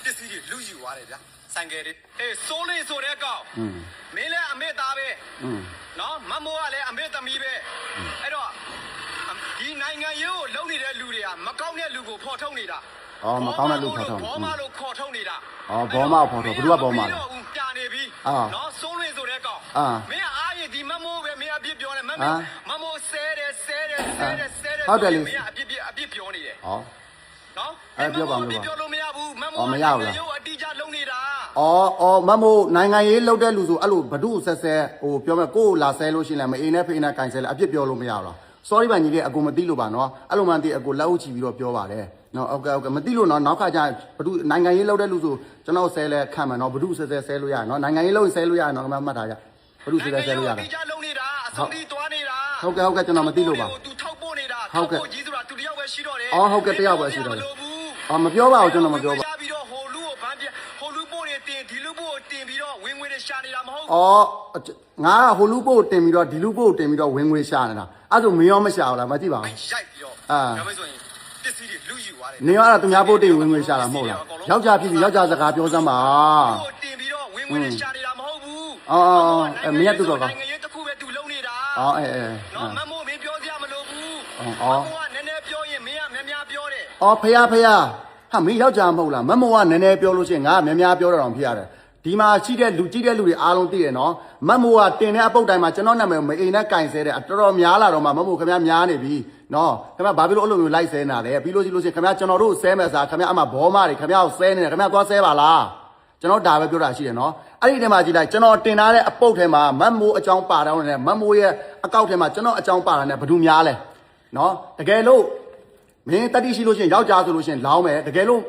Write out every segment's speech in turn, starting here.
ပစ္စည်းတွေလူယူသွားတယ်ဗျာဆိုင်ကယ်တွေစိုးလေးဆိုတဲ့ကောင်မင်းလည်းအမေသားပဲနော်မမိုးကလည်းအမေသမီးပဲအဲ့တော့ဒီနိုင်ငံရေးကိုလုံနေတဲ့လူတွေကမကောင်းတဲ့လူကိုဖော်ထုတ်နေတာမကောင်းတဲ့လူဖော်ထုတ်ဘောမလို့ခေါ်ထုတ်နေတာဘောမဖော်ထုတ်ဘယ်သူကဘောမလဲပြနေပြီနော်စိုးလေးဆိုတဲ့ကောင်မင်းအားရဒီမမိုးပဲမင်းအပြစ်ပြောနေမမိုးဆဲတယ်ဟုတ်တယ်လေမင်းအပြစ်ပြောနေတယ်နော်ပြောပါဦးပြောလို့မရဘူးမမိုးရုပ်အတိအကျလုံနေတာမမိုးနိုင်ငံရေးလောက်တဲ့လူဆိုအဲ့လိုဘဒုဆက်ဟိုပြောမယ်ကိုလာဆဲလို့ရှိရင်လည်းမအေးနဲ့ဖေးနဲ့ကင်ဆဲလည်းအပြစ်ပြောလို့မရဘူးလား sorry ပါညီလေးအကိုမသိလို့ပါနော်အဲ့လိုမှသိအကိုလက်အုပ်ချီပြီးတော့ပြောပါတယ်နော်ဟုတ်ကဲ့မသိလို့နော်နောက်ခါကျဘဒုနိုင်ငံရေးလောက်တဲ့လူဆိုကျွန်တော်ဆဲလဲခံမယ်နော်ဘဒုဆဲလို့ရနော်နိုင်ငံရေးလောက်ဆဲလို့ရနော်မှတ်ထားရဘဒုဆဲလို့ရတယ်အတိအကျလုံနေတာအဆုံးထိသွားနေတာဟုတ်ကဲ့ကျွန်တော်မသိလို့ပါသူထောက်ပို့နေတာထောက်ပို့ကြီးဆိုတာသူတယောက်ပဲရှိတော့တယ်ဟုတ်ကဲ့တယောက်ပဲရှိတော့တယ်မပြောပါဘူးကျွန်တော်မပြောပါပြီးတော့ဟိုလူကိုဗန်းပြဟိုလူပို့တွေတင်ဒီလူပို့တင်ပြီးတော့ဝင်ငွေတွေရှာနေတာမဟုတ်ငါဟိုလူပို့တင်ပြီးတော့ဒီလူပို့တင်ပြီးတော့ဝင်ငွေရှာနေတာအဲ့ဒါမင်းရောမရှာဘူးလားမသိပါဘူးရိုက်ပြီးတော့ဒါမှမဟုတ်ရင်ပစ္စည်းတွေလူယူသွားတယ်နေရတာသူများပို့တင်ဝင်ငွေရှာတာမဟုတ်လားယောက်ျားဖြစ်ပြီးယောက်ျားစကားပြောစမ်းပါတင်ပြီးတော့ဝင်ငွေတွေရှာနေတာမဟုတ်ဘူးမင်းရတူတော့နိုင်ငံရေးတစ်ခုပဲသူလုံနေတာနော်မမိုးမင်းပြောစရာမလိုဘူးမမိုးကနည်းနည်းပြောရင်မင်းကများပြောတယ်ဖယားဟာမင်းယောက်ျားမဟုတ်လားမမိုးကနည်းနည်းပြောလို့ရှိရင်ငါများပြောတော့ဖြစ်ရတယ်ဒီမှာရှိတဲ့လူကြီးတဲ့လူတွေအားလုံးသိတယ်နော်မမိုးကတင်တဲ့အပုတ်တိုင်းမှာကျွန်တော်နာမည်မအိမ်နဲ့ကင်ဆဲတဲ့တော်တော်များလာတော့မှမမိုးခင်ဗျားများနေပြီနော်ခင်ဗျားဘာဖြစ်လို့အဲ့လိုမျိုးလိုက်ဆဲနေတာလဲပြီးလို့ရှိရင်ခင်ဗျားကျွန်တော်တို့ဆဲမယ်စားခင်ဗျားအမှဘောမတွေခင်ဗျားကိုဆဲနေတယ်ခင်ဗျားသွားဆဲပါလားကျွန်တော်ဒါပဲပြောတာရှိတယ်နော်အဲ့ဒီထဲမှာကြည့်လိုက်ကျွန်တော်တင်ထားတဲ့အပုတ်ထဲမှာမမိုးအကြောင်းပါတော့တယ်မမိုးရဲ့အကောက်ထဲမှာကျွန်တော်အကြောင်းပါတာနဲ့ဘယ်သူများလဲနော်တကယ်လို့မင်းတတိရှိလို့ရှိရင်ယောက်ျားဆိုလို့ရှိရင်လောင်းမယ်တကယ်လို့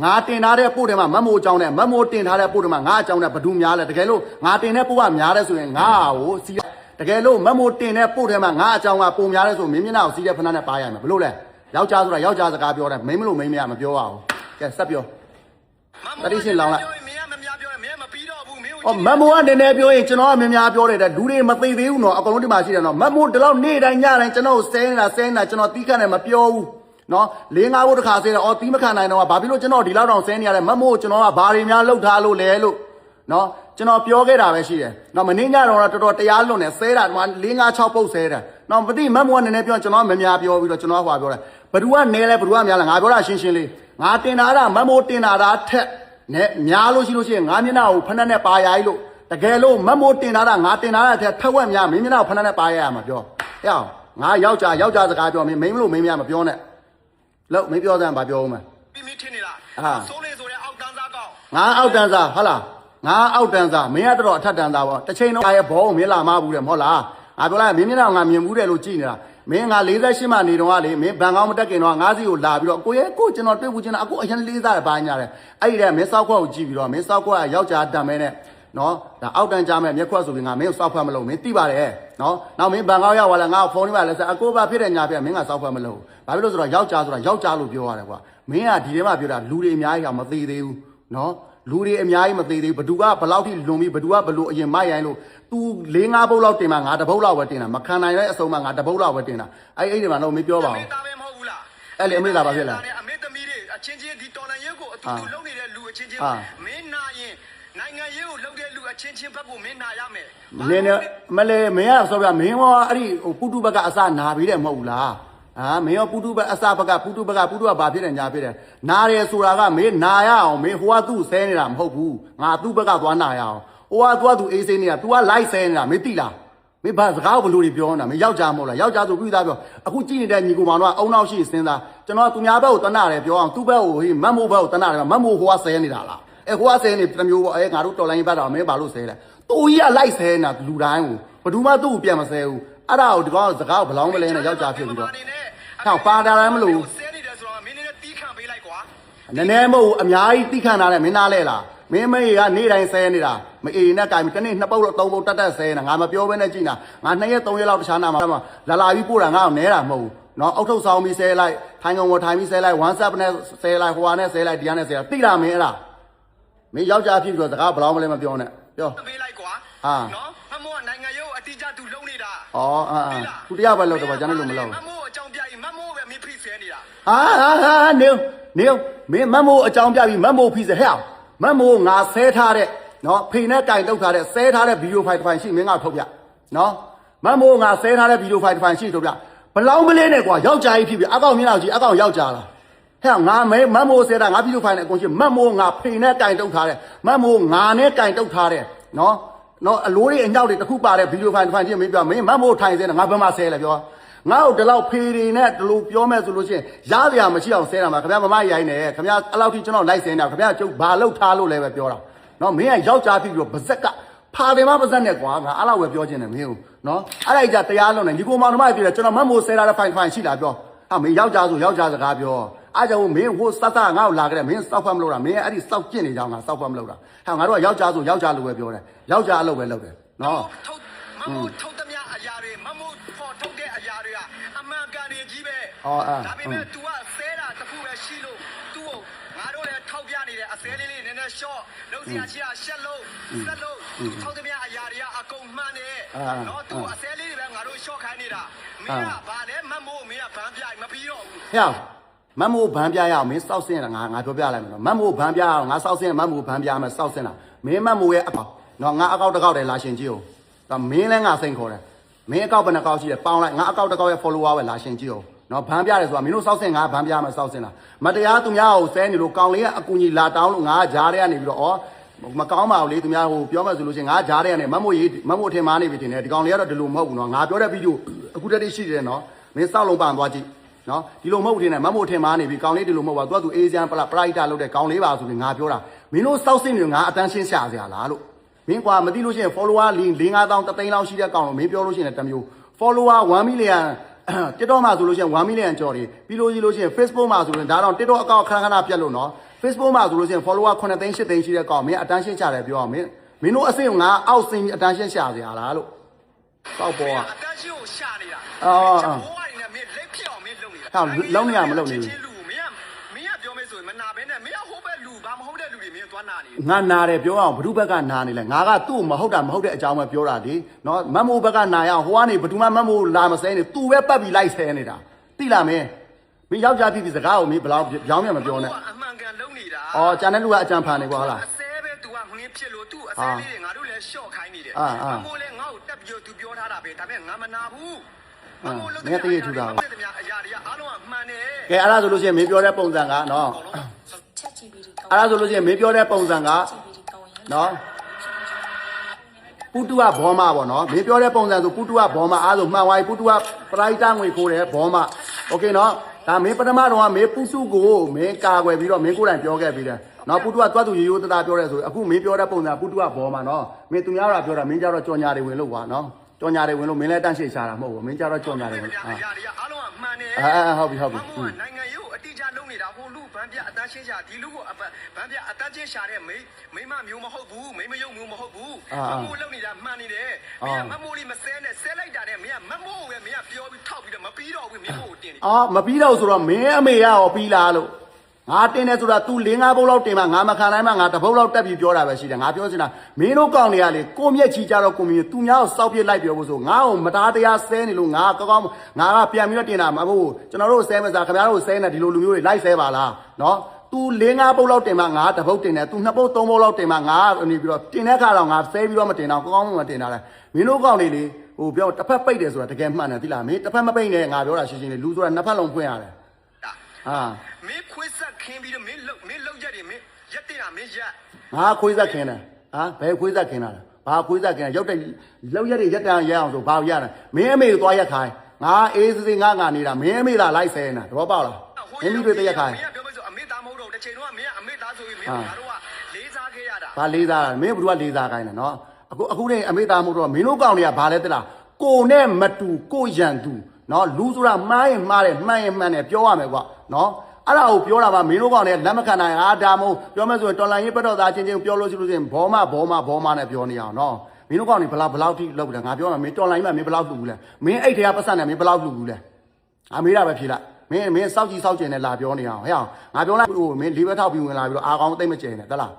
ငါတင်ထားတဲ့ပို့ထဲမှာမမိုးအကြောင်းနဲ့မမိုးတင်ထားတဲ့ပို့ထဲမှာငါအကြောင်းနဲ့ဘယ်သူများလဲတကယ်လို့ငါတင်တဲ့ပို့ကများတယ်ဆိုရင်ငါကိုစီးတကယ်လို့မမိုးတင်တဲ့ပို့ထဲမှာငါအကြောင်းကပုံများတယ်ဆိုမင်းမျက်နှာကိုစီးတဲ့ဖဏနဲ့ပါရမယ်ဘလို့လဲယောက်ျားဆိုတာယောက်ျားစကားပြောတယ်မင်းမလို့မင်းမရမပြောပါဘူးကဲဆက်ပြောတတိရှင်လောင်းလိုက်မင်းကများပြောတယ်မင်းမပြီးတော့ဘူးမင်းမမိုးကနည်းနည်းပြောရင်ကျွန်တော်ကများပြောတယ်တဲ့လူတွေမသိသေးဘူးနော်အကုန်လုံးဒီမှာရှိတယ်နော်မမိုးဒီလောက်နေ့တိုင်းညတိုင်းကျွန်တော်ကိုဆဲနေတာကျွန်တော်တီးခတ်နေမပြောဘူးနော်၄၅ဘုတ်တစ်ခါဆဲတယ်တီးမခံနိုင်တော့ဘာဖြစ်လို့ကျွန်တော်ဒီလောက်တောင်ဆဲနေရလဲမမို့ကျွန်တော်ကဘာတွေများလှုပ်ထားလို့လဲလို့နော်ကျွန်တော်ပြောခဲ့တာပဲရှိတယ်နော်မင်းညတော့တော်တော်တရားလွန်နေဆဲတာဒီမှာ၄၅၆ပုတ်ဆဲတယ်နော်မသိမမို့ကနည်းနည်းပြောကျွန်တော်မများပြောပြီးတော့ကျွန်တော်ကဟွာပြောတယ်ဘ누구ကနေလဲဘ누구ကများလဲငါပြောတာရှင်းလေးငါတင်တာမမို့တင်တာထက်နဲ့များလို့ရှိရင်ငါမျက်နှာကိုဖဏနဲ့ပါရည်လို့တကယ်လို့မမို့တင်တာငါတင်တာထက်ထက်ဝက်များမင်းမျက်နှာကိုဖဏနဲ့ပါရရမှာပြောဟဲ့ငါယောက်ျားစကားပြောမင်းမလို့မင်းမပြောနဲ့လို့မင်းပြောစမ်းဘာပြောဦးမလဲမင်းထင်နေလားစိုးလေးဆိုတဲ့အောက်တန်းစားကောင်းငါအောက်တန်းစားဟုတ်လားငါအောက်တန်းစားမင်းကတော့အထက်တန်းစားပေါ့တစ်ချိန်တော့ရဲ့ဘောမင်းလာမဘူးတယ်မဟုတ်လားငါပြောလိုက်မင်းမျက်နှာငါမြင်ဘူးတယ်လို့ကြည်နေတာမင်းငါ48မှနေတော့ကလေမင်းဘန်ကောင်းမတက်ခင်တော့ငါးစီကိုလာပြီးတော့ကိုကျွန်တော်တွေ့ဘူးကျွန်တော်အခုအရင်လေးစားတယ်ဘာညာတယ်အဲ့ဒီတည်းမင်းစောက်ခွက်ကိုကြည့်ပြီးတော့မင်းစောက်ခွက်ကယောက်ျားတံမဲနဲ့နော်ဒါအောက်တန်းကြားမဲ့မျက်ခွက်ဆိုပြီးငါမင်းကိုစောက်ခွက်မလုပ်မင်းသိပါတယ်နော်နောက်မင်းဘန်ကောင်းရောက်လာငါ့ကိုဖုန်းလေးပါလဲဆက်အကိုပါဖြစ်တဲ့ညာဖြစ်မင်းကစောက်ခွက်မလုပ်ဘာဖြစ်လို့ဆိုတော့ယောက်ျားဆိုတာယောက်ျားလို့ပြောရတယ်ကွာမင်းကဒီထဲမှာပြောတာလူတွေအများကြီးကမသေးသေးဘူးနော်လူတွေအများကြီးမသေးသေးဘူးဘသူကဘလောက်ထိလွန်ပြီးဘသူကဘလို့အရင်မိုက်ရိုင်းလို့ तू ၄၅ပုတ်လောက်တင်မှာငါတပုတ်လောက်ပဲတင်တာမခံနိုင်တဲ့အစုံမှာငါတပုတ်လောက်ပဲတင်တာအဲ့ဒီမှာတော့မပြောပါဘူးတာပဲမဟုတ်ဘူးလားအဲ့လေအမေလာပါဖြစ်လားအမေသမီးတွေအချင်းချင်းဒီတော်လန်ရုပ်ကိုအတူတူလုပ်နေတဲ့လူအချင်းချင်းမင်းနာရင်နိုင်ငံရေးကိုလုပ်တဲ့လူအချင်းချင်းဘက်ကိုမင်းနာရမယ်နင်းမလဲမင်းကဆိုပြမင်းရောအဲ့ဒီပုတုဘက်ကအစနာပြီးတယ်မဟုတ်ဘူးလားမင်းရောပုတုဘက်အစဘက်ကပုတုကဘာဖြစ်တယ်ညာဖြစ်တယ်နာတယ်ဆိုတာကမင်းနာရအောင်မင်းဟိုကသူ့ဆဲနေတာမဟုတ်ဘူးငါသူ့ဘက်ကသွားနာရအောင်ဟိုကသွားသူအေးစိနေတာ तू ကလိုက်ဆဲနေတာမင်းသိလားမင်းဘာစကားကိုဘလို့တွေပြောနေတာမင်းယောက်ျားမဟုတ်လားယောက်ျားဆိုပြီးသားပြောအခုကြည့်နေတဲ့ညီကိုမောင်တို့ကအုံနောက်ရှိစဉ်းစားကျွန်တော်သူများဘက်ကိုတနာတယ်ပြောအောင်သူ့ဘက်ကိုမတ်မိုးဘက်ကိုတနာတယ်မတ်မိုးဟိုကဆဲနေတာလားဟိုကဆဲနေတမျိုးပေါ့ငါတို့တော်လိုင်းဘက်တော့မင်းဘာလို့ဆဲလဲတူကြီးကလိုက်ဆဲနေတာလူတိုင်းကိုဘယ်သူမှသူ့ကိုပြန်မဆဲဘူးအဲ့ဒါကိုဒီကောင်စကားကိုဘလောင်းမလဲနဲ့ယောက်ျားဖြစ်ပြီးတော့ဟောပါတာလည်းမလို့ဆဲနေတယ်ဆိုတော့မင်းလည်းတီးခံပေးလိုက်ကွာနည်းနည်းမဟုတ်အများကြီးတီးခံထားတယ်မင်းသားလဲလားမင်းမေကနေတိုင်းဆဲနေတာမအေးနဲ့ကြိုင်တနေ့2ပုတ်လောက်3ပုတ်တက်ဆဲနေတာငါမပြောဘဲနဲ့ကြည့်နေတာငါ2ရက်3ရက်လောက်တခြားနာမှာလာပြီးပို့တာငါ့ကိုနဲတာမဟုတ်ဘူးနော်အောက်ထုတ်ဆောင်ပြီးဆဲလိုက်ထိုင်ကုန်ကိုထိုင်ပြီးဆဲလိုက် WhatsApp နဲ့ဆဲလိုက်ဟိုဟာနဲ့ဆဲလိုက်ဒီဟာနဲ့ဆဲလိုက်သိလားမင်းအဲ့ဒါမင်းယောက်ျားဖြစ်ပြီးတော့စကားဘလောင်းမလဲမပြောနဲ့ပြောပေးလိုက်ကွာနော်မမိုးကနိုင်ငံရေးကိုအတိအကျသူလုံနေတာသူတရားပဲလို့တော့ကျွန်တော်လို့မလုပ်မမိုးအကြောင်းပြရင်မမိုးပဲမင်းဖိဆဲနေတာနေ နေမင်းမတ်မိုးအကြောင်းပြပြီးမတ်မိုးဖိစေဟဲ့မတ်မိုးငါဆဲထားတဲ့နော်ဖိနဲ့တိုင်တုတ်ထားတဲ့ဆဲထားတဲ့ဗီဒီယိုဖိုင်တစ်ဖိုင်ရှိမင်းကထုတ်ပြနော်မတ်မိုးငါဆဲထားတဲ့ဗီဒီယိုဖိုင်တစ်ဖိုင်ရှိထုတ်ပြဘလောင်းမလေးနဲ့ကွာယောက်ျားကြီးဖြစ်ပြီးအကောင်မြင်တော့ကြီးအကောင်ယောက်ျားလားဟဲ့ငါမဲမတ်မိုးဆဲတာငါဗီဒီယိုဖိုင်နဲ့အကုန်ရှိမတ်မိုးငါဖိနဲ့တိုင်တုတ်ထားတဲ့မတ်မိုးငါနဲ့တိုင်တုတ်ထားတဲ့နော်အလိုးတွေအညောက်တွေတခုပါတဲ့ဗီဒီယိုဖိုင်တစ်ဖိုင်ချင်းမင်းပြောမင်းမတ်မိုးထိုင်ဆဲတာငါဘယ်မှာဆဲလဲပြောငါ့ကိုဒီလောက်ဖေတွေနဲ့ဒီလိုပြောမဲ့ဆိုလို့ရှိရင်ရားစရာမရှိအောင်ဆဲတာမှာခင်ဗျာမမရိုင်းနေခင်ဗျာအဲ့လောက်ထိကျွန်တော်လိုက်ဆင်းနေတာခင်ဗျာကျုပ်ဘာလောက်ထားလို့လဲပဲပြောတာနော်မင်းကယောက်ျားဖြစ်ပြီးတော့ဗဇက်ကဖာတယ်မပါဇက်နဲ့ကွာငါအဲ့လောက်ပဲပြောချင်တယ်မင်းကိုနော်အဲ့ဒါကြတရားလုံးနေဒီကိုမောင်နှမပြည့်တယ်ကျွန်တော်မတ်မိုးဆဲထားတဲ့ဖိုင်ရှိလားပြောဟာမင်းယောက်ျားဆိုယောက်ျားစကားပြောအားကြောင့်မင်းဟိုစသငါ့ကိုလာခဲ့တယ်မင်းစောက်ဖတ်မလို့တာမင်းအဲ့ဒီစောက်ကျင့်နေကြအောင်ငါစောက်ဖတ်မလို့တာဟာငါတို့ကယောက်ျားဆိုယောက်ျားလိုပဲပြောတယ်ယောက်ျားအလုပ်ပဲလုပ်တယ်နော်မမိုးထုတ်သမျှအရာတွေမမိုးပေါ်ထုတ်တဲ့အရာတွေကအမှန်ကန်နေကြီးပဲဒါပေမဲ့ तू ကဆဲတာတခုပဲရှိလို့ तू ကိုငါတို့လည်းထောက်ပြနေတယ်အစဲလေးလေးနည်းနည်း short လုံးစရာရှိတာရှက်လို့ဆက်လို့ तू ထုတ်သမျှအရာတွေကအကုန်မှန်တယ်နော် तू အစဲလေးတွေပဲငါတို့ short ခိုင်းနေတာမင်းကဘာလဲမမိုးမင်းကဗန်းပြမပြီးတော့ဘူးဟဲ့မတ်မိုးဗန်းပြရအောင်မင်းစောက်စင်းတာငါပြောပြလိုက်မယ်နော်မတ်မိုးဗန်းပြရအောင်ငါစောက်စင်းမတ်မိုးဗန်းပြမယ်စောက်စင်းတာမင်းမတ်မိုးရဲ့အပေါနော်ငါအကောက်တစ်ကောက်တည်းလာရှင်ကြည့်အောင်ဒါမင်းလည်းငါစိန်ခေါ်တယ်မင်းအကောက်ဘယ်နှကောက်ရှိလဲပေါင်းလိုက်ငါအကောက်တစ်ကောက်ရဲ့ follower ပဲလာရှင်ကြည့်အောင်နော်ဗန်းပြတယ်ဆိုတာမင်းတို့စောက်စင်းငါဗန်းပြမယ်စောက်စင်းတာမတရားသူများကိုဆဲနေလို့ကောင်လေးကအကူကြီးလာတောင်းလို့ငါဂျားတဲ့ကနေပြီးတော့မကောင်းပါဘူးလေသူများဟိုပြောမှဆိုလို့ရှိရင်ငါဂျားတဲ့ကနေမတ်မိုးထင်မာနေပြီတင်တယ်ဒီကောင်လေးကတော့ဒီလိုမဟုတ်ဘူးနော်ငါပြောတဲ့ဗီဒီယိုအခုတည်းရှိတယ်နော်မင်းစောက်လုံးပန်သွားကြည့်နော်ဒီလိုမဟုတ်ထင်တယ်မတ်မိုးထင်မာနေပြီကောင်လေးဒီလိုမဟုတ်ပါသူကသူအေးစံပရိုက်တာလုပ်တဲ့ကောင်လေးပါဆိုပြီးငါပြောတာမင်းတို့စောက်စင်းတွေငါအတန်းရှင်းရှာစရာလားလို့မင်းကွာမသိလို့ရှိရင် follower 4,000 5,000 3,000လောက်ရှိတဲ့ကောင်လို့မင်းပြောလို့ရှိရင်တမျိုး follower 1 million TikTok မှာဆိုလို့ရှိရင်1 million ကျော်တယ်ပြီးလို့ရှိရင် Facebook မှာဆိုရင်ဒါတော့ TikTok အကောင့်ခဏပြတ်လို့နော် Facebook မှာဆိုလို့ရှိရင် follower 9 သိန်း 8 သိန်းရှိတဲ့ကောင်မင်းအတန်းရှင်းချတယ်ပြောအောင်မင်းတို့အဆင့်ကငါအောက်ဆင်းပြီးအတန်းရှင်းရှာစရာလားလို့တောက်ပေါ်ကအတန်းရှင်းကိုရှာနေတာဘိုးဝါးနေနဲ့မင်းလက်ဖြစ်အောင်မင်းလုပ်နေတာဟောလုံးနေရမလုပ်နေဘူးမင်းကပြောမေးဆိုရင်မနာဘဲနဲ့မင်းကဟိုဘက်လူဘာမဟုတ်တဲ့လူတွေမင်းသွားနာနေငါနာတယ်ပြောအောင်ဘ누구ဘက်ကနာနေလဲငါကသူ့မဟုတ်တဲ့အကြောင်းပဲပြောတာဒီနော်မတ်မိုးဘက်ကနာရအောင်ဟိုကနေဘ누구မှမတ်မိုးလာမဆဲနေသူပဲပတ်ပြီးလိုက်ဆဲနေတာသိလားမင်းယောက်ျားဖြစ်ပြီးစကားကိုမင်းဘလောက်ပြောင်းမြမပြောနဲ့အမှန်ကန်လုံးနေတာကျန်တဲ့လူကအကြံဖန်နေကွာဟုတ်လားအစဲပဲ तू ကငင်းဖြစ်လို့ तू အစဲလေးတွေငါတို့လည်းရှော့ခိုင်းနေတယ်မမိုးလည်းငါ့ကိုတက်ပြီး तू ပြောထားတာပဲဒါပေမဲ့ငါမနာဘူးမင်းတည့်ရထူတာအရာတွေကအားလုံးကမှန်တယ်ကဲအဲ့ဒါဆိုလို့ရှိရင်မင်းပြောတဲ့ပုံစံကနော်အဲ့ဒါဆိုလို့ရှိရင်မင်းပြောတဲ့ပုံစံကနော်ပုတုကဘောမပေါ့နော်မင်းပြောတဲ့ပုံစံဆိုပုတုကဘောမအားဆိုမှန်သွားပြီပုတုကပရိုက်တာငွေခိုးတယ်ဘောမโอเคနော်ဒါမင်းပထမတော့ကမင်းပုစုကိုမင်းကာကွယ်ပြီးတော့မင်းကိုယ်တိုင်ပြောခဲ့ပြီးတယ်နော်ပုတုကတွတ်သူရိုးရိုးသားသားပြောရဲဆိုအခုမင်းပြောတဲ့ပုံစံပုတုကဘောမနော်မင်းသူများတော့ပြောတာမင်းကြတော့ကြော်ညာတွေဝင်လို့ကွာနော်ကြော်ညာတွေဝင်လို့မင်းလည်းတန့်ရှင်းရှာတာမဟုတ်ဘူးမင်းကြတော့ကြော်ညာတွေဝင်အားလုံးကမှန်တယ်ဟုတ်ပြီနိုင်ငံရေးကိုအတိအကျလုပ်နေတာဟိုလူဗန်းပြအတန်းရှင်းရှာဒီလူကိုဗန်းပြအတန်းရှင်းရှာတဲ့မိမမျိုးမဟုတ်ဘူးမိမယုံမျိုးမဟုတ်ဘူးမမိုးလုပ်နေတာမှန်နေတယ်မင်းကမမိုးလေးမဆဲနဲ့ဆဲလိုက်တာနဲ့မင်းကမမိုးကိုပဲမင်းကပြောပြီးထောက်ပြီးတော့မပြီးတော့ဘူးမင်းကိုတင်နေမပြီးတော့ဆိုတော့မင်းအမေရောပြီးလားလို့ငါတင်တယ်ဆိုတာ तू 4-5 ဘုတ်လောက်တင်မှငါမခံနိုင်မှငါတစ်ဘုတ်လောက်တက်ပြီးပြောတာပဲရှိတယ်ငါပြောစင်တာမင်းတို့ကောင်းနေရလေကိုမြက်ချီကြတော့ကိုမြင်သူများကိုစောက်ပြစ်လိုက်ပြောဖို့ဆိုငါ့ကိုမတားတရားဆဲနေလို့ငါကောင်းငါကပြန်ပြီးတော့တင်တာမဟုတ်ကျွန်တော်တို့ဆဲမစားခင်ဗျားတို့ဆဲနေဒီလိုလူမျိုးတွေလိုက်ဆဲပါလားနော် तू 4-5 ဘုတ်လောက်တင်မှငါတစ်ဘုတ်တင်တယ် तू 2 ဘုတ် 3 ဘုတ်လောက်တင်မှငါနေပြီးတော့တင်တဲ့ခါတော့ငါဆဲပြီးတော့မတင်တော့ကောင်းမတင်တာလေမင်းတို့ကောင်းနေလေဟိုပြောတစ်ဖက်ပိတ်တယ်ဆိုတာတကယ်မှန်တယ်သိလားမင်းတစ်ဖက်မပိတ်နဲ့ငါပြောတာရှင်းရှင်းလေးလူဆိုတာနှစ်ဖက်လုံးဖွင့်ရတယ်မင်းခွေးဆက်ခင်းပြီးတော့မင်းလောက်ရက်တွေမင်းရက်တင်တာမင်းရက်ငါခွေးဆက်ခင်းတယ်ဘယ်ခွေးဆက်ခင်းတာလဲဘာခွေးဆက်ခင်းရုပ်တဲ့လောက်ရက်တွေရက်တန်ရက်အောင်ဆိုဘာရတာမင်းအမေကိုသွားရက်ခိုင်းငါအေးစေးငါနေတာမင်းအမေလာလိုက်ဆဲနေတာသဘောပေါက်လားမင်းတို့တရက်ခိုင်းမင်းကပြောမလို့အမေသားမဟုတ်တော့တစ်ချိန်တော့မင်းကအမေသားဆိုပြီးမင်းငါတို့ကလေးစားခဲ့ရတာဘာလေးစားမင်းဘယ်သူကလေးစားခိုင်းလဲနော်အခုနေအမေသားမဟုတ်တော့မင်းတို့ကောင်းတွေကဘာလဲတလားကိုနဲ့မတူကိုရန်သူနော်လူဆိုတာမှားရင်မှားတယ်မှန်ရင်မှန်တယ်ပြောရမယ်ကွာနော်အဲ့ဒါကိုပြောတာပါမင်းတို့ကောင်လည်းလက်မခံနိုင်ဒါမို့ပြောမယ်ဆိုရင်တော်လိုင်းရေးပတ်တော်သားချင်းချင်းပြောလို့ရှိလို့ရှိရင်ဘောမနဲ့ပြောနေအောင်နော်မင်းတို့ကောင်တွေဘလောက်ထိလောက်တယ်ငါပြောမှာမင်းတော်လိုင်းမှာမင်းဘလောက်လှူဘူးလဲမင်းအဲ့ထဲကပတ်စံနဲ့မင်းဘလောက်လှူဘူးလဲမေးတာပဲဖြေလိုက်မင်းစောက်ကြည့်စောက်ကျင်နဲ့လာပြောနေအောင်ဟဲ့အောင်ငါပြောလိုက်ဟိုမင်းလေးဘက်ထောက်ပြီးဝင်လာပြီးတော့အာကောင်သိမ့်မကျင်နဲ့တလား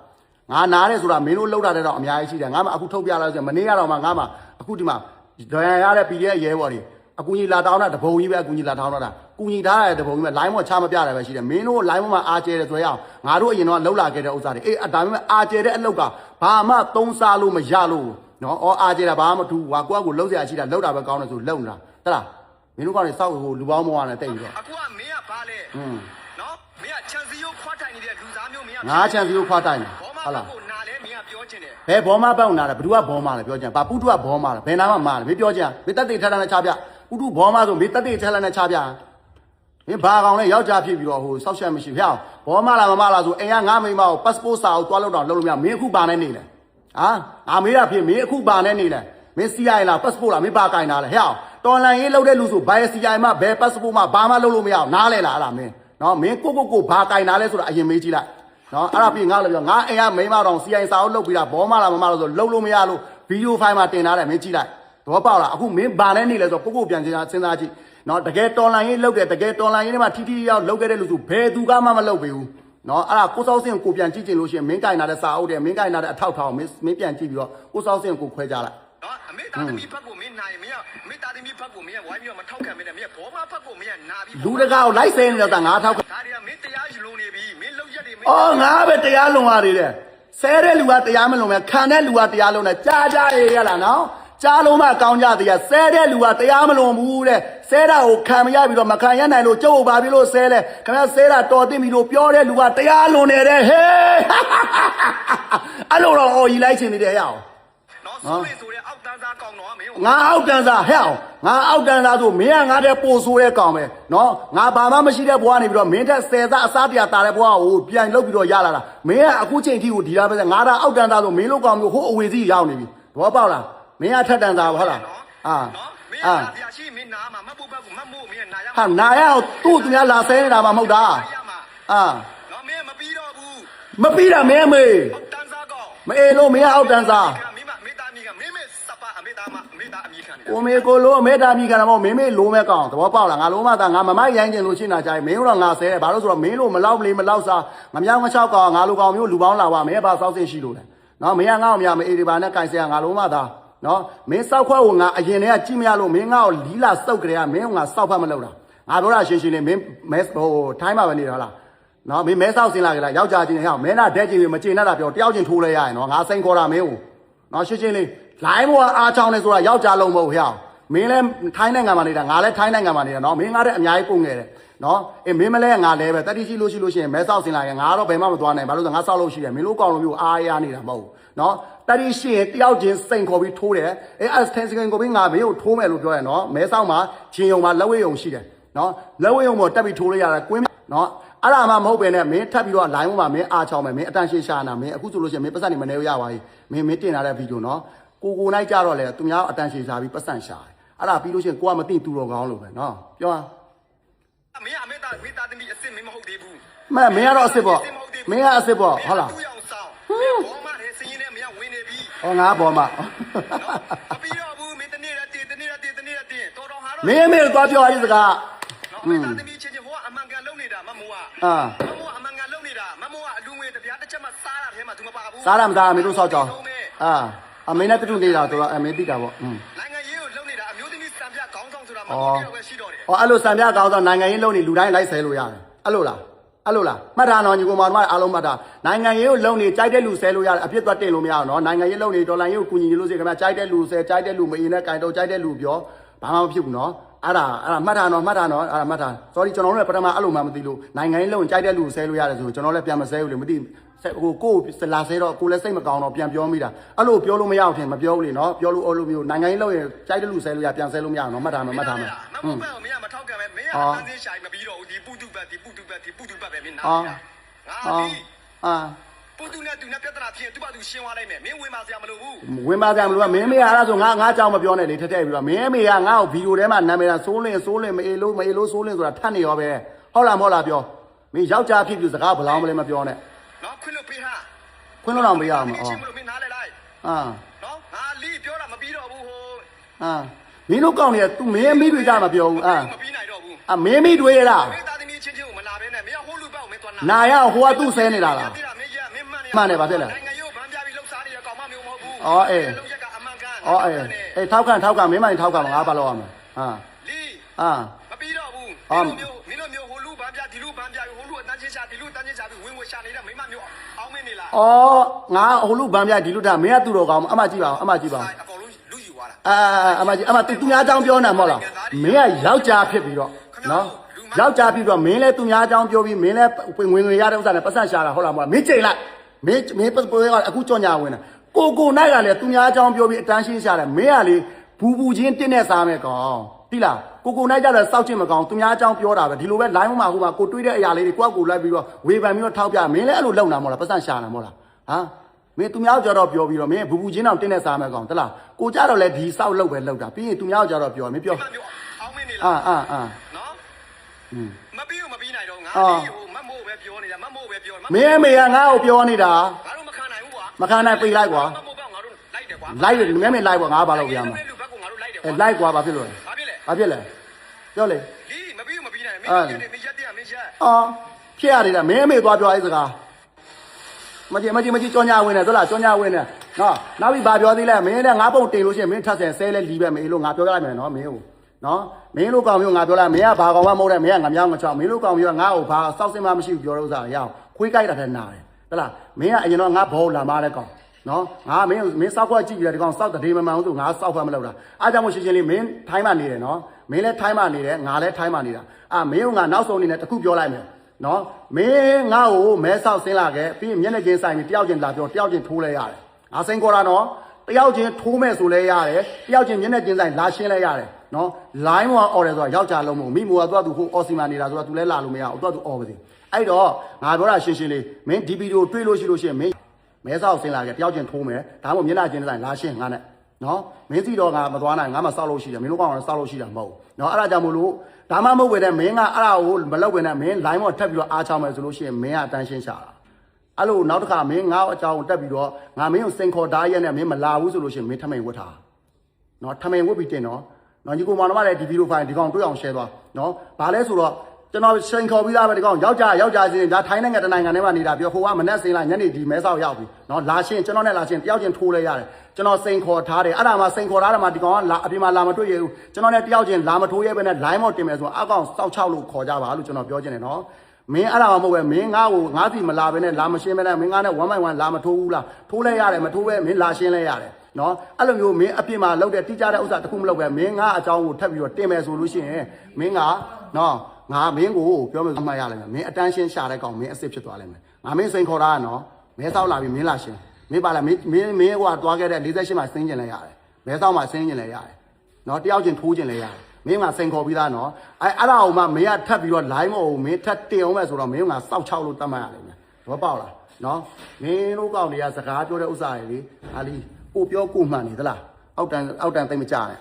ငါနားတယ်ဆိုတာမင်းတို့လောက်တာတဲ့တော့အများကြီးရှိတယ်ငါမှအခုထုတ်ပြလာလို့ဆိုမနေ့ကတော့မှငါမှအခုဒီမှာဒဏ်ရာရတဲ့ PDF ရဲဘော်တွေ ကူညီလာတောင်းတာတပုံကြီးပဲအကူညီလာတောင်းတာကူညီထားတဲ့တပုံကြီးပဲ line ပေါ်ချမပြတယ်ပဲရှိတယ်မင်းတို့ line ပေါ်မှာအားကျဲတယ်ဆိုရအောင်ငါတို့အရင်တော့လှုပ်လာခဲ့တဲ့ဥစ္စာတွေဒါပေမဲ့အားကျဲတဲ့အလုပ်ကဘာမှသုံးစားလို့မရလို့နော်အားကျဲတာဘာမှမထူးဟာကိုကလှုပ်เสียရှိတာလှုပ်တာပဲကောင်းတယ်ဆိုလှုပ်နေတာဟုတ်လားမင်းတို့ကနေစောက်ဟိုလူပေါင်းမောကနေတိတ်ပြီးတော့အခုကမင်းကဘာလဲနော်မင်းကချန်စီယိုခွားတိုင်နေတဲ့လူသားမျိုးမင်းကငါချန်စီယိုခွားတိုင်တယ်ဟုတ်လားကိုနာလဲမင်းကပြောချင်တယ်ဘယ်ဘောမပေါက်နာလဲဘယ်သူကဘောမလဲပြောချင်ဘာပုထုကဘောမလဲဘယ်နာမှမလဲမင်းပြောချင်မင်းတက်တိထက်ထက်နဲ့ချပြပုထုဘောမဆိုမင်းတက်တိထက်ထက်နဲ့ချပြမင်းဘာကောင်လဲယောက်ျားဖြစ်ပြီးတော့ဟိုစောက်ရှက်မရှိဖျောက်ဘောမလားမမလားဆိုအိမ်ကငါမိမကို passport စာအုပ်သွားလို့တော့လုပ်လို့မရမင်းအခုပါနေနေလဲဟာငါမေးတာဖြစ်မင်းအခုပါနေနေလဲမင်းစီးရလား passport လားမင်းပါကင်တာလဲဟဲ့တော်လန်ရေးလုပ်တဲ့လူဆိုဘယ်စီအိုင်မှာဘယ် passport မှာဘာမှလုပ်လို့မရအောင်နားလဲလားအဲ့ဒါမင်းနော်မင်းကိုဘာကင်တာလဲဆိုတာအရင်မေးကြည့်လိုက်နော်အဲ့ဒါပြီးငါလည်းပြောငါအိမ်ကမိန်းမတော်စီအိုင်စာအုပ်လုပ်ပြီးတာဘောမလားမမလားဆိုလုပ်လို့မရလို့ဗီဒီယိုဖိုင်မှာတင်ထားတယ်မင်းကြည့်လိုက်တော့ပေါက်လားအခုမင်းဘာနဲ့နေလဲဆိုကိုပြန်စဉ်းစားကြည့်နော်တကယ်တော်လန်ရေးလုပ်တယ်တကယ်တော်လန်ရေးထဲမှာထိရောက်လုပ်ခဲ့တဲ့လူဆိုဘယ်သူကမှမလုပ်ပေးဘူးနော်အဲ့ဒါကိုစောက်စင်ကိုပြန်ကြည့်ချင်လို့ရှိရင်မင်းကင်တာတဲ့စာအုပ်တယ်မင်းကင်တာတဲ့အထောက်ထောင်မင်းပြန်ကြည့်ပြီးတော့ကိုစောက်စင်ကိုခွဲကြလိုက်နော်အမေသားသမီးဖက်ကိုမင်းနိုင်မင်းအမေသားသမီးဖက်ကိုမင်းဝိုင်းပြီးတော့မထောက်ခံမင်းနဲ့မင်းဘောမဖက်ကိုမင်းနာပြီးလူတကာကိုလိုက်ဆဲနေတော့ငါထောက်ခံဒါတွေကမင်းတရားလုံနေပြီမင်းလုံရက်တွေမင်းအော်ငါပဲတရားလုံရတယ်တဲ့ဆဲတဲ့လူကတရားမလုံပဲခံတဲ့လူကတရားလုံတယ်ကြားရလားနော်ကြားလုံးမကောင်းကြသေးရဆဲတဲ့လူကတရားမလုံဘူးတဲ့ဆဲတာကိုခံမရပြီးတော့မခံရနိုင်လို့ကျုပ်ဘာဖြစ်လို့ဆဲလဲခင်ဗျားဆဲတာတော်သိပြီလို့ပြောတဲ့လူကတရားလုံနေတဲ့ဟေးအဲ့လိုတော့အော်ကြီးလိုက်ချင်နေတယ်ရအောင်နော်ဆိုတဲ့အောက်တန်းစားကောင်တော့မင်းငါအောက်တန်းစားဟဲ့အောင်ငါအောက်တန်းစားဆိုမင်းကငါတဲ့ပို့ဆိုးတဲ့ကောင်ပဲနော်ငါဘာမှမရှိတဲ့ဘွားနေပြီးတော့မင်းထက်ဆယ်စားအစားတရားတာတဲ့ဘွားကိုပြန်လုပ်ပြီးတော့ရလာတာမင်းကအခုချိန်ထိကိုဒီလားပဲငါဒါအောက်တန်းစားဆိုမင်းလိုကောင်မျိုးဟိုအဝေစီရောက်နေပြီဘောပေါက်လားမင်းကထက်တန်းစားဟုတ်လားနော်မင်းကတရားရှိမင်းနာမှာမဟုတ်ဘက်ကိုမမို့မင်းနာရဟာနာရအောင်သူ့သူများလာဆဲနေတာမှမဟုတ်တာနော်မင်းမပြီးတော့ဘူးမပြီးတာမင်းမေအောက်တန်းစားကောင်မအေးလို့မင်းအောက်တန်းစားကိုမေကိုလိုအမေတာမိခံတာမဟုတ်မင်းမေလိုမဲ့ကောင်သဘောပေါက်လားငါလိုမှသာငါမမိုက်ရိုင်းကျင်လို့ရှင်းတာကြိုင်မင်းတို့ငါဆဲတယ်ဘာလို့ဆိုတော့မင်းလိုမလောက်လေမလောက်စားငမြောင်းငချောက်ကောင်ငါလိုကောင်မျိုးလူပေါင်းလာပါမင်းဘာစောက်စင်ရှိလို့လဲနော်မင်းကငါ့ကိုမြမအေးဒီပါနဲ့ကင်ဆယ်ငါလိုမှသာနော်မင်းစောက်ခွက်ကိုငါအရင်တည်းကကြည့်မရလို့မင်းငါ့ကိုလီလာစောက်ကြရမင်းကငါစောက်ဖတ်မလုပ်တာငါပြောတာရှင်းရှင်းလေးမင်းမဲဟိုထိုင်းမှာပဲနေတော့လားနော်မင်းမဲစောက်စင်လာကြလားယောက်ျားချင်းဟဲ့မဲနာဒက်ချင်းမကျင်တတ်တာပြောတယောက်ချင်းထိုးလဲရရင်နော်ငါစိန်ခေါ်တာမင်းကိုနော်ရှင်းရှင်းလေးလိုင်းဘောအားချောင်းနေဆိုတာယောက်ျားလုံးမဟုတ်ဟဲ့မင်းလည်းထိုင်းနိုင်ငံမှာနေတာငါလည်းထိုင်းနိုင်ငံမှာနေတာနော်မင်းငါတဲ့အများကြီးပုံနေတယ်နော်အေးမင်းမလဲငါလဲပဲတတိရှိလို့ရှိရင်မဲဆောက်စင်လာရင်ငါတော့ဘယ်မှမသွားနိုင်ဘာလို့လဲငါဆောက်လို့ရှိတယ်မင်းတို့ကောင်လိုမျိုးအားရနေတာမဟုတ်ဘူးနော်တတိရှိရင်တယောက်ချင်းစိန်ခေါ်ပြီးထိုးတယ်အေး10 second ကိုပြီးငါမင်းကိုထိုးမယ်လို့ပြောရနော်မဲဆောက်မှာချင်းယုံမှာလက်ဝဲယုံရှိတယ်နော်လက်ဝဲယုံပေါ်တက်ပြီးထိုးလို့ရတယ်ကွင်းနော်အဲ့ဒါမှမဟုတ်ပဲနဲ့မင်းထပ်ပြီးတော့ line ပေါ်မှာမင်းအားချောင်းမယ်မင်းအတန်ရှေ့ရှာနာမင်းအခုဆိုလို့ရှိရင်မင်းပတ်စံနေမနေရပါဘူးမင်းတင်လာတဲ့ဗီဒီယိုနော်ကိုနိုင်ကြတော့လေသူများအတန်ရှေ့ရှာပြီးပတ်စံရှာတယ်အဲ့ဒါပြီးလို့ရှိရင်ကိုကမသိသူတော်ကောင်းလို့ပဲနော်ပြောမင်းအမေသားသမီးအစ်စ်မင်းမဟုတ်သေးဘူးမင်းကတော့အစ်စ်ပေါ့မင်းကအစ်စ်ပေါ့ဟုတ်လားဘောမတဲ့စင်းရင်နဲ့မင်းဝင်နေပြီဟောငါဘောမမပြီးတော့ဘူးမင်းတနေ့ရက်တင်တော်တော်ဟာတော့မင်းသွားပြောရည်စကားမင်းသားသမီးချင်းဟိုကအမှန်ကန်လုံနေတာမမိုးကမမိုးအမှန်ကန်လုံနေတာမမိုးကအလူငွေတပြားတစ်ချက်မှစားတာထဲမှာ तू မပါဘူးစားတာမစားမင်းတို့စောက်ကြောင်းအမေနဲ့တူနေတာတော့အမေသိတာပေါ့နိုင်ငံရေးကိုလုံနေတာအမျိုးသမီးစံပြခေါင်းဆောင်ဆိုတာမဟုတ်ဘူးပဲရှိတော့တယ်အဲ့လိုစံပြခေါင်းဆောင်နိုင်ငံရေးလုံနေလူတိုင်းလိုက်ဆဲလို့ရတယ်အဲ့လိုလားမှတ်ထားတော့ညီကောင်မတို့အားလုံးမှတ်ထားနိုင်ငံရေးကိုလုံနေကြိုက်တဲ့လူဆဲလို့ရတယ်အဖြစ်သွားတင်လို့မရအောင်နော်နိုင်ငံရေးလုံနေဒေါ်လာရေးကိုကူညီလို့စေခင်ဗျာကြိုက်တဲ့လူဆဲကြိုက်တဲ့လူမအင်းနဲ့ကင်တော့ကြိုက်တဲ့လူပြောဘာမှမဖြစ်ဘူးနော်အဲ့ဒါမှတ်ထားနော်အဲ့ဒါမှတ်ထား sorry ကျွန်တော်တို့လည်းပထမအဲ့လိုမှမသိလို့နိုင်ငံရေးလုံကြိုက်တဲ့လူဆဲလို့ရတယ်ဆိုကျွန်တော်လည်းပြန်မဆဲဘူးလေမသိဟိုကိုလာဆဲတော့ကိုလည်းစိတ်မကောင်းတော့ပြန်ပြောမိတာအဲ့လိုပြောလို့မရအောင်ထင်မပြောဘူးလေနော်ပြောလို့အဲ့လိုမျိုးနိုင်ငံရေးလုံရင်ကြိုက်တဲ့လူဆဲလို့ရပြန်ဆဲလို့မရအောင်နော်မှတ်ထားမယ်မင်းကမထောက်ခံပဲမင်းကတန်းစင်းရှာမပြီးတော့ဒီပုတုပတ်ပဲမင်းနားငါပုတုနဲ့သူနဲ့ပြဿနာဖြစ်ရင်သူ့ဘာသူရှင်းသွားလိုက်မယ်မင်းဝင်ပါစရာမလိုဘူးဝင်ပါစရာမလိုဘူးမင်းမေအဲ့ဒါဆိုငါအကြောင်းမပြောနဲ့လေထက်ပြီးတော့မင်းမေကငါ့ကိုဗီဒီယိုထဲမှာနာမည်ဆိုးလင်းမအေးလို့ဆိုးလင်းဆိုတာထပ်နေရောပဲဟုတ်လားမဟုတ်လားပြောမင်းယောက်ျားဖြစ်ပြီးစကားဘလောင်းမလဲမပြောနဲ့နော်ခွင့်လို့ပေးဟာခွင့်လို့တော့ပေးရမှာမင်းနားလဲလိုက်နော်ငါလီပြောတာမပြီးတော့ဘူးဟိုမင်းတို့ကောင်းနေသူမင်းမိတွေကြမပြောဘူးမပြီးနိုင်တော့ဘူးမင်းမိတွေလားမင်းသားသမီးချင်းကိုမလာဘဲနဲ့မင်းဟိုလူပေါ့မင်းသွားနာရဟိုကသူ့ဆဲနေတာလားမှန်တယ်ဗါဖြစ်လားနိုင်ငံရေးဗန်းပြပြီးလှုပ်ရှားနေတဲ့ကောင်မမျိုးမဟုတ်ဘူးအေးလုံးရက်ကအမှန်ကန်အေးထောက်ခံမင်းမိုင်ထောက်ခံငါဘာလို့ရမလဲလီ မပြီးတော့ဘူးမင်းတို့မျိုးဟိုလူဗန်းပြဒီလူဗန်းပြဟိုလူအတန်းချင်းရှာဒီလူအတန်းချင်းရှာပြီးဝင်ဝင်ရှာနေတဲ့မိမမျိုးအောင်းမင်းနေလား အော်ငါဟိုလူဗန်းပြဒီလူတာမင်းကသူ့တော်ကောင်းအမကြည့်ပါအောင်အမကြည့်ပါအောင် အကောင်လုံးလူယူသွားတာ အမကြီးအမသူများအကြောင်းပြောနေမဟုတ်လားမင်းကယောက်ျားဖြစ်ပြီးတော့နော်ယောက်ျားဖြစ်ပြီးတော့မင်းလည်းသူများအကြောင်းပြောပြီးမင်းလည်းဝင်ရတဲ့ဥစ္စာနဲ့ပတ်စံရှာတာဟုတ်လားမဟုတ်လားမင်းချိန်လိုက်မင်းပွဲကအခုကြောင်ညာဝင်တာကိုနိုင်ကလည်းသူများအကြောင်းပြောပြီးအတန်းရှင်းရှာတယ်မင်းကလေဘူချင်းတင်းနဲ့စားမယ်ကောင်သိလားကိုနိုင်ကြတယ်စောက်ချင်မကောင်သူများအကြောင်းပြောတာပဲဒီလိုပဲ line မှာဟိုမှာကိုတွေးတဲ့အရာလေးတွေကိုလိုက်ပြီးတော့ဝေဖန်ပြီးတော့ထောက်ပြမင်းလည်းအဲ့လိုလုပ်နာမဟုတ်လားပတ်စံရှာနာမဟုတ်လားဟမ်မင်းသူများကြတော့ပြောပြီးတော့မင်းဘူချင်းတော့တင်းနဲ့စားမယ်ကောင်တလားကိုကြတော့လည်းဒီစောက်လုပ်ပဲလုပ်တာပြီးရင်သူများကြတော့ပြောမင်းပြော အောင်းမင်းနေလား နော်မပြီးဘူးမပြီးနိုင်တော့ငါဒီဟိုမတ်မို့ပဲပြောနေတာမတ်မို့ပဲပြော မင်းအမေကငါ့ကိုပြောနေတာ ငါတို့မခံနိုင်ဘူးကွာ မခံနိုင်ပြေးလိုက်ကွာ မတ်မို့ကငါတို့လိုက်တယ်ကွာ လိုက်တယ်မင်းလိုက်ကွာငါဘာလုပ်ပြရမှာ လူဘက်ကငါတို့လိုက်တယ် အဲလိုက်ကွာဘာဖြစ်လို့လဲ ဘာဖြစ်လဲ ဘာဖြစ်လဲပြောလေ ဒီမပြီးဘူးမပြီးနိုင်မင်းရက်တယ်မင်းရက်တယ်မင်းရက် အော်ဖြစ်ရတယ်လားမင်းအမေသွားပြောအဲ့စကားမကြည့်ကြောညာဝင်နေသလားကြောညာဝင်နေနော်နောက်ပြီးဘာပြောသေးလဲမင်းနဲ့ငါပုံတင်လို့ရှိရင်မင်းထပ်ဆယ်ဆဲလဲလီးပဲမေးလို့ငါပြောရလိုက်မယ်နော်မင်းကိုနော်မင်းလိုကောင်မျိုးငါပြောလိုက်မင်းကဘာကောင်မှမဟုတ်တဲ့မင်းကငါမြောင်းငါချောင်းမင်းလိုကောင်မျိုးကငါ့ကိုဘာစောက်စင်မှမရှိဘူးပြောလို့ဥစားရအောင်ခွေးကြိုက်တာတဲ့နာတယ်ဟဲ့လားမင်းကအရင်တော့ငါဘောလာမားတဲ့ကောင်နော်ငါမင်းစောက်ခွက်ကြည့်ပြီးတဲ့ကောင်စောက်တဲ့မမှန်ဘူးဆိုငါစောက်ခွက်မလုပ်တာအားကြောင့်မို့ရှင်းရှင်းလေးမင်းထိုင်းမှနေတယ်နော်မင်းလည်းထိုင်းမှနေတယ်ငါလည်းထိုင်းမှနေတာမင်းကငါနောက်ဆုံးအနေနဲ့တခုပြောလိုက်မယ်နော်မင်းငါ့ကိုမဲဆောက်ဆင်းလာခဲ့ပြီးမျက်နှာချင်းဆိုင်ပြီးတယောက်ချင်းလာပြောတယောက်ချင်းထိုးလဲရတယ်ငါစိန်ခေါ်တာနော်တယောက်ချင်းထိုးမဲ့ဆိုလဲရတယ်တယောက်ချင်းမျက်နှာချင်းဆိုင်လာရှင်းလဲရတယ်နော် line မှာ order ဆိုတာယောက်ျားလုံးမဟုတ်မိမိုးကသူကဟို အော်စီမာနေတာဆိုတာ तू လဲလာလို့မရဘူး तू က तू အော်ပါစေအဲ့တော့ငါပြောတာရှင်းရှင်းလေးမင်းဒီဗီဒီယိုတွေ့လို့ရှိလို့ရှိရင်မင်းမဲဆောက်ဆင်းလာခဲ့တယောက်ချင်းထိုးမယ်ဒါမှမဟုတ်မျက်နှာချင်းဆိုင်လာရှင်းငါနဲ့နော်မင်းစီတော့ငါမသွားနိုင်ငါမှစောက်လို့ရှိတယ်မင်းတို့ကောင်ကစောက်လို့ရှိတာမဟုတ်ဘူးနော်အဲ့ဒါကြောင့်မို့လို့ဒါမှမဟုတ်ပဲတဲ့မင်းကအဲ့ဒါကိုမလုပ်ဝင်နဲ့မင်း line မှာထပ်ပြီးတော့အားချောင်းမယ်ဆိုလို့ရှိရင်မင်းကအတန်းရှင်းရှာတာအဲ့လိုနောက်တစ်ခါမင်းငါ့အကြောင်းတက်ပြီးတော့ငါမင်းကိုစိန်ခေါ်တားရက်နဲ့မင်းမလာဘူးဆိုလို့ရှိရင်မင်းထမိန်ဝတ်ထားနော်ထမိန်ဝတ်ပြီးတင်နော်နော်ညီကိုမောင်တို့ကလည်းဒီဗီဒီယိုဖိုင်ဒီကောင်တွေ့အောင် share သွားနော်ဘာလဲဆိုတော့ကျွန်တော်စိန်ခေါ်ပြီးသားပဲဒီကောင်ယောက်ျားစင်းဒါထိုင်းနိုင်ငံတနိုင်ငံထဲမှာနေတာပြောဟိုကမနဲ့စင်းလာညနေဒီမဲဆောက်ရောက်ပြီနော်လာရှင်းကျွန်တော်နဲ့လာရှင်းတယောက်ချင်းထိုးလဲရတယ်ကျွန်တော်စိန်ခေါ်ထားတယ်အဲ့ဒါမှစိန်ခေါ်ထားတယ်မှာဒီကောင်ကလာအပြင်မှာလာမတွေ့ရဘူးကျွန်တော်နဲ့တယောက်ချင်းလာမထိုးရဲပဲနဲ့ line မော့တင်မယ်ဆိုတော့အကောင်စောက်ချောက်လို့ခေါ်ကြပါလို့ကျွန်တော်ပြောချင်တယ်နော်မင်းအဲ့ဒါမှမဟုတ်ပဲမင်းငါ့ကိုငါးစီမလာပဲနဲ့လာမရှင်းပဲနဲ့မင်းငါနဲ့1 by 1လာမထိုးဘူးလားထိုးလဲရတယ်မထိုးပဲမင်းလာရှင်းလဲရတယ်နော်အဲ့လိုမျိုးမင်းအပြင်မှာလောက်တဲ့တိကျတဲ့ဥစ္စာတစ်ခုမလုပ်ပဲမင်းငါအကြောင်းကိုထပ်ပြီးတော့တင်မယ်ဆိုလို့ရှိရင်မင်းကနော်ငါမင်းကိုပြောမယ်မှတ်ရလိမ့်မယ်မင်းအတန်းရှင်းရှာတဲ့ကောင်မင်းအစ်စ်ဖြစ်သွားလိမ့်မယ်ငါမင်းစိန်ခေါ်တာနော်မဲဆောက်လာပြီးမင်းလာရှင်းမင်းပါလားမင်းဟိုကသွားခဲ့တဲ့48မှာဆင်းကျင်လဲရတယ်မဲဆောက်မှာဆင်းကျင်လဲရတယ်နော်တယောက်ချင်းထိုးကျင်လဲရတယ်မင်းကစိန်ခေါ်ပြီးသားနော်အဲ့ဒါကိုမှမင်းကထပ်ပြီးတော့ line မို့မင်းထပ်တင်အောင်မဲ့ဆိုတော့မင်းကစောက်ချောက်လို့တတ်မှတ်ရလိမ့်မယ်ဘောပေါက်လားနော်မင်းတို့ကောင်တွေကစကားပြောတဲ့ဥစ္စာတွေလေဟာလီကိုပြောကိုမှန်နေသလားအောက်တန်သိမ့်မကြနဲ့